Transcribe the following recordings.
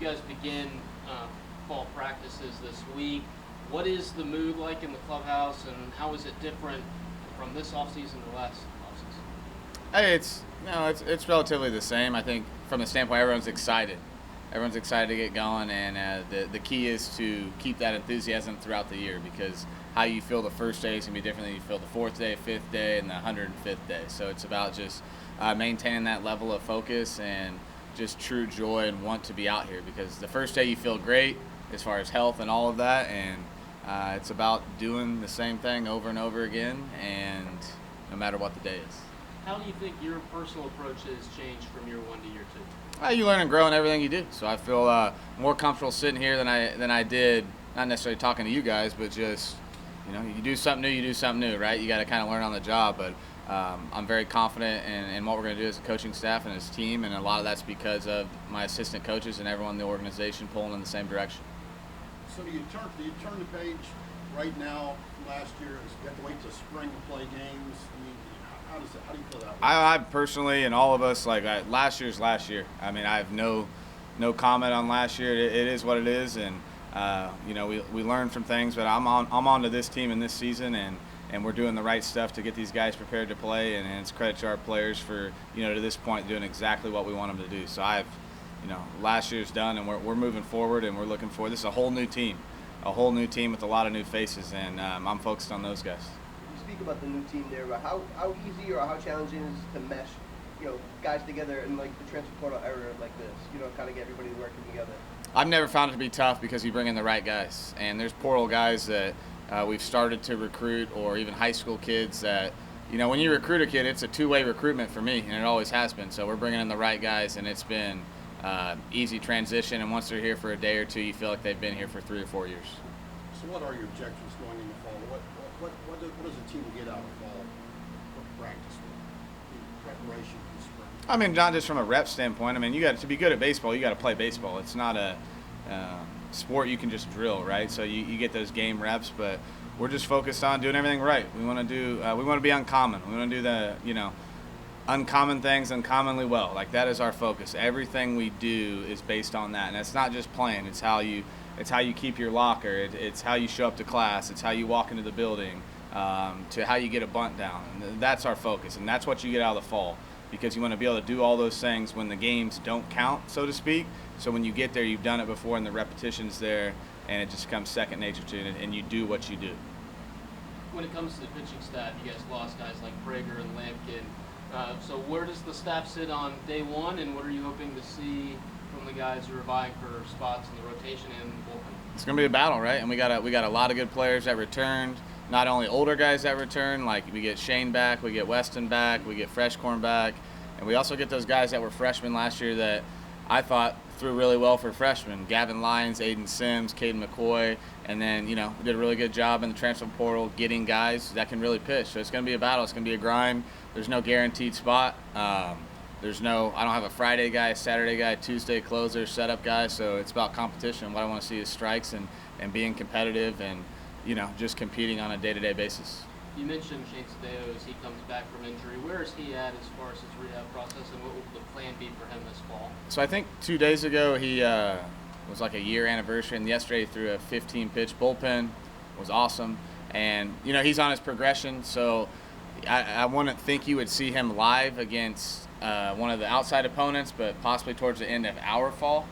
guys begin fall practices this week. What is the mood like in the clubhouse, and how is it different from this offseason to last offseason? Hey, it's relatively the same. I think from the standpoint, everyone's excited. Everyone's excited to get going, and the key is to keep that enthusiasm throughout the year, because how you feel the first day is going to be different than you feel the fourth day, fifth day, and the 105th day. So it's about just maintaining that level of focus and just true joy and want to be out here, because the first day you feel great as far as health and all of that, and it's about doing the same thing over and over again, and no matter what the day is. How do you think your personal approach has changed from year one to year two? You learn and grow in everything you do. So I feel more comfortable sitting here than I did, not necessarily talking to you guys, but just, you do something new, right? You got to kind of learn on the job. But I'm very confident in what we're going to do as a coaching staff and as a team, and a lot of that's because of my assistant coaches and everyone in the organization pulling in the same direction. So do you turn the page right now from last year? You have to wait till spring to play games. I mean, how do you feel that way? I personally, and all of us, last year's last year. I mean, I have no comment on last year. It is what it is, and we learned from things. But I'm on to this team in this season, and we're doing the right stuff to get these guys prepared to play. And it's credit to our players for to this point doing exactly what we want them to do. So last year's done, and we're moving forward, and we're looking forward. This is a whole new team with a lot of new faces, and I'm focused on those guys. You speak about the new team there, but how easy or how challenging is it to mesh, guys together in like the transfer portal era like this, kind of get everybody working together? I've never found it to be tough because you bring in the right guys, and there's portal guys that we've started to recruit, or even high school kids that, when you recruit a kid, it's a two-way recruitment for me, and it always has been. So we're bringing in the right guys, and it's been easy transition, and once they're here for a day or two, you feel like they've been here for 3 or 4 years. So what are your objectives going into fall? What does the team get out of fall? What practice, preparation for spring? I mean, not just from a rep standpoint. I mean, to be good at baseball, you got to play baseball. It's not a sport you can just drill, right? So you get those game reps, but we're just focused on doing everything right. We want to be uncommon. We want to do the uncommon things uncommonly well. Like, that is our focus. Everything we do is based on that, and it's not just playing. It's how you keep your locker. It's how you show up to class. It's how you walk into the building, to how you get a bunt down. And that's our focus, and that's what you get out of the fall, because you want to be able to do all those things when the games don't count, so to speak. So when you get there, you've done it before, and the repetition's there, and it just becomes second nature to you, and you do what you do. When it comes to the pitching staff, you guys lost guys like Prager and Lampkin. So where does the staff sit on day one, and what are you hoping to see from the guys who are vying for spots in the rotation and the bullpen? It's going to be a battle, right? And we got a lot of good players that returned. Not only older guys that return, like we get Shane back, we get Weston back, we get Freshcorn back, and we also get those guys that were freshmen last year that I thought threw really well for freshmen. Gavin Lyons, Aiden Sims, Caden McCoy, and then, we did a really good job in the transfer portal getting guys that can really pitch. So it's going to be a battle. It's going to be a grind. There's no guaranteed spot. I don't have a Friday guy, Saturday guy, Tuesday closer, setup guy. So it's about competition. What I want to see is strikes and being competitive and, just competing on a day-to-day basis. You mentioned Shane Sadeo as he comes back from injury. Where is he at as far as his rehab process, and what will the plan be for him this fall? So I think 2 days ago he was like a year anniversary, and yesterday he threw a 15-pitch bullpen. It was awesome. And, he's on his progression, so I wouldn't think you would see him live against one of the outside opponents, but possibly towards the end of our fall.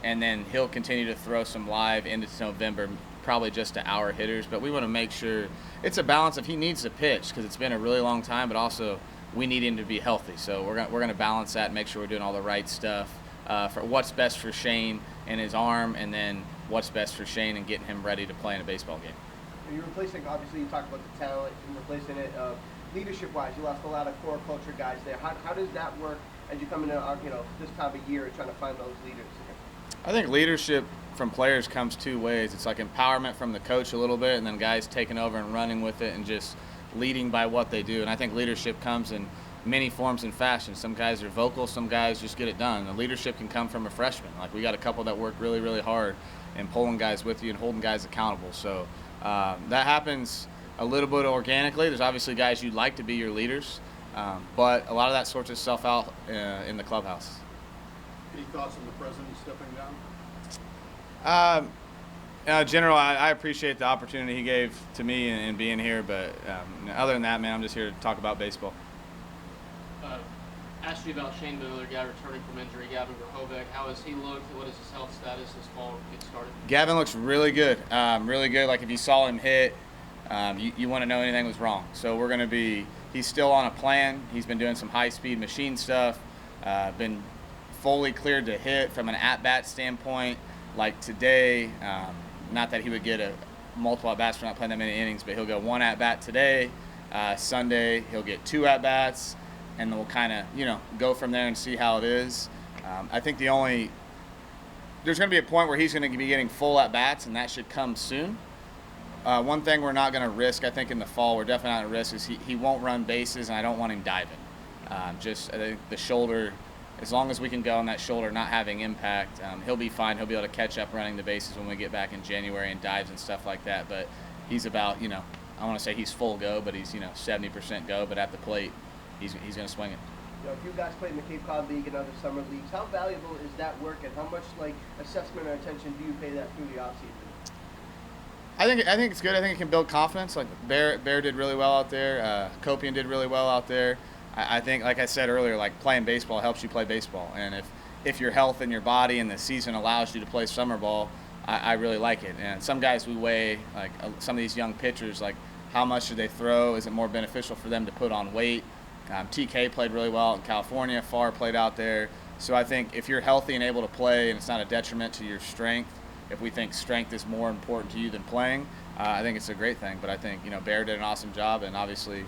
And then he'll continue to throw some live into November, probably just to our hitters. But we want to make sure it's a balance of he needs to pitch because it's been a really long time, but also we need him to be healthy. So we're going to balance that and make sure we're doing all the right stuff for what's best for Shane and his arm, and then what's best for Shane and getting him ready to play in a baseball game. You're replacing, obviously, you talked about the talent and replacing it. Leadership-wise, you lost a lot of core culture guys there. How does that work as you come into this time of year trying to find those leaders? I think leadership from players comes 2 ways. It's like empowerment from the coach a little bit, and then guys taking over and running with it and just leading by what they do. And I think leadership comes in many forms and fashions. Some guys are vocal, some guys just get it done. The leadership can come from a freshman. Like, we got a couple that work really, really hard and pulling guys with you and holding guys accountable. So that happens a little bit organically. There's obviously guys you'd like to be your leaders, but a lot of that sorts itself out in the clubhouse. Any thoughts on the president stepping down? General, I appreciate the opportunity he gave to me and being here, but other than that, man, I'm just here to talk about baseball. Asked you about Shane Miller, guy returning from injury, Gavin Grahovic. How has he looked? What is his health status this fall to get started? Gavin looks really good, really good. Like if you saw him hit, you wouldn't know anything was wrong. So he's still on a plan. He's been doing some high-speed machine stuff, been fully cleared to hit from an at-bat standpoint. Like today, not that he would get multiple at-bats for not playing that many innings, but he'll go one at-bat today. Sunday, he'll get two at-bats. And we'll kind of, go from there and see how it is. I think there's going to be a point where he's going to be getting full at-bats, and that should come soon. One thing we're not going to risk, I think, in the fall, we're definitely not at risk, is he won't run bases, and I don't want him diving. I think the shoulder, as long as we can go on that shoulder not having impact, he'll be fine. He'll be able to catch up running the bases when we get back in January and dives and stuff like that. But he's about, I want to say he's full go, but he's, 70% go, but at the plate, he's going to swing it. If you guys play in the Cape Cod League and other summer leagues, how valuable is that work, and how much assessment or attention do you pay that through the offseason? I think it's good. I think it can build confidence. Like Bear did really well out there. Copian did really well out there. I think, like I said earlier, like playing baseball helps you play baseball. And if your health and your body and the season allows you to play summer ball, I really like it. And some guys we weigh, like some of these young pitchers, like how much should they throw? Is it more beneficial for them to put on weight? TK played really well in California. Farr played out there. So I think if you're healthy and able to play and it's not a detriment to your strength, if we think strength is more important to you than playing, I think it's a great thing. But I think, Bear did an awesome job, and obviously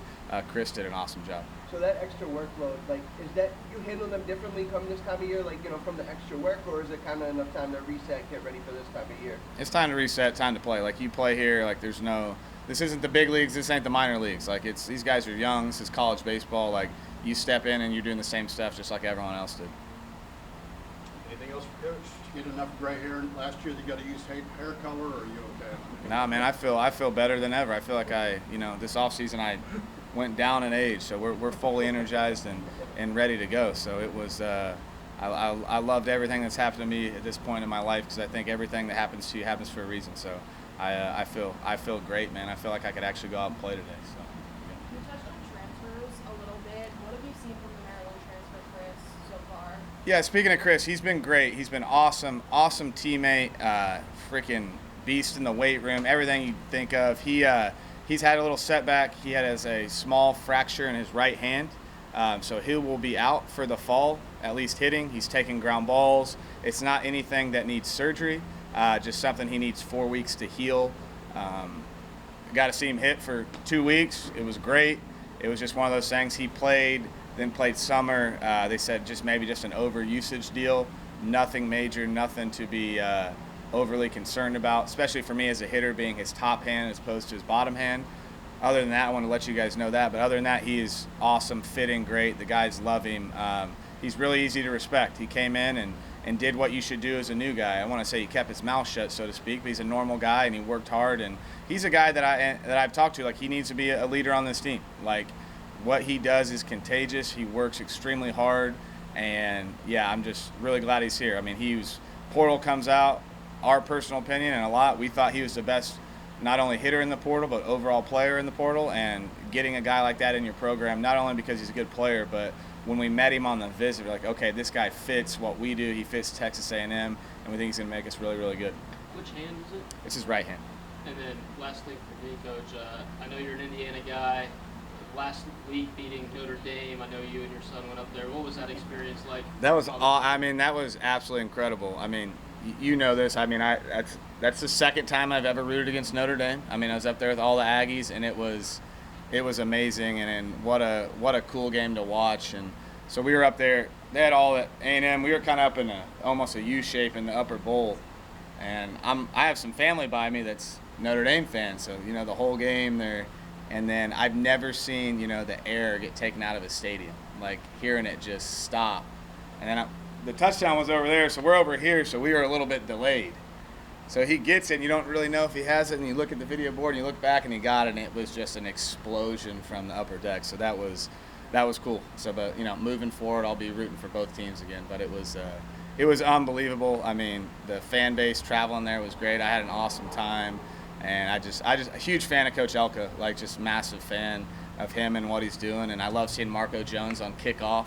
Chris did an awesome job. So that extra workload, is that you handle them differently come this time of year, from the extra work, or is it kind of enough time to reset, get ready for this time of year? It's time to reset, time to play. Like you play here, like this isn't the big leagues, this ain't the minor leagues. Like these guys are young, this is college baseball. Like you step in and you're doing the same stuff just like everyone else did. Anything else for Coach? Did you get enough gray hair last year that you got to use hair color, or are you okay? Nah, man, I feel better than ever. I feel like this offseason I went down in age, so we're fully energized and ready to go. So it was I loved everything that's happened to me at this point in my life, because I think everything that happens to you happens for a reason. So I feel great, man. I feel like I could actually go out and play today. So. You touched on transfers a little bit. What have you seen from the Maryland transfer, Chris, so far? Yeah, speaking of Chris, he's been great. He's been awesome teammate, freaking beast in the weight room, everything you think of. He's had a little setback. He had a small fracture in his right hand, so he will be out for the fall, at least hitting. He's taking ground balls. It's not anything that needs surgery, just something he needs 4 weeks to heal. Got to see him hit for 2 weeks. It was great. It was just one of those things. He played summer. They said maybe just an overusage deal. Nothing major, nothing to be overly concerned about, especially for me as a hitter, being his top hand as opposed to his bottom hand. Other than that, I want to let you guys know that. But other than that, he is awesome, fitting great. The guys love him. He's really easy to respect. He came in and did what you should do as a new guy. I want to say he kept his mouth shut, so to speak, but he's a normal guy and he worked hard. And he's a guy that I've talked to. Like, he needs to be a leader on this team. Like, what he does is contagious. He works extremely hard. And yeah, I'm just really glad he's here. I mean, portal comes out. Our personal opinion, and a lot, we thought he was the best, not only hitter in the portal, but overall player in the portal. And getting a guy like that in your program, not only because he's a good player, but when we met him on the visit, we're like, okay, this guy fits what we do. He fits Texas A&M, and we think he's going to make us really, really good. Which hand is it? It's his right hand. And then last thing for me, Coach, I know you're an Indiana guy. Last week beating Notre Dame, I know you and your son went up there. What was that experience like? That was that was absolutely incredible. I mean, you know this. I mean, that's the second time I've ever rooted against Notre Dame. I mean, I was up there with all the Aggies, and it was amazing. And what a cool game to watch. And so we were up there. They had all at A&M. We were kind of up in almost a U shape in the upper bowl. And I have some family by me that's Notre Dame fans, so the whole game there. And then I've never seen the air get taken out of a stadium, like hearing it just stop. And then the touchdown was over there, so we're over here, so we were a little bit delayed. So he gets it, and you don't really know if he has it, and you look at the video board, and you look back, and he got it, and it was just an explosion from the upper deck. So that was cool. So, but moving forward, I'll be rooting for both teams again. But it was it was unbelievable. I mean, the fan base traveling there was great. I had an awesome time, and I just a huge fan of Coach Elka, like just massive fan of him and what he's doing. And I love seeing Marco Jones on kickoff,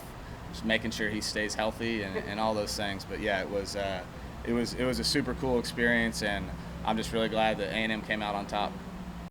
just making sure he stays healthy and all those things. But yeah, it was a super cool experience, and I'm just really glad that A&M came out on top.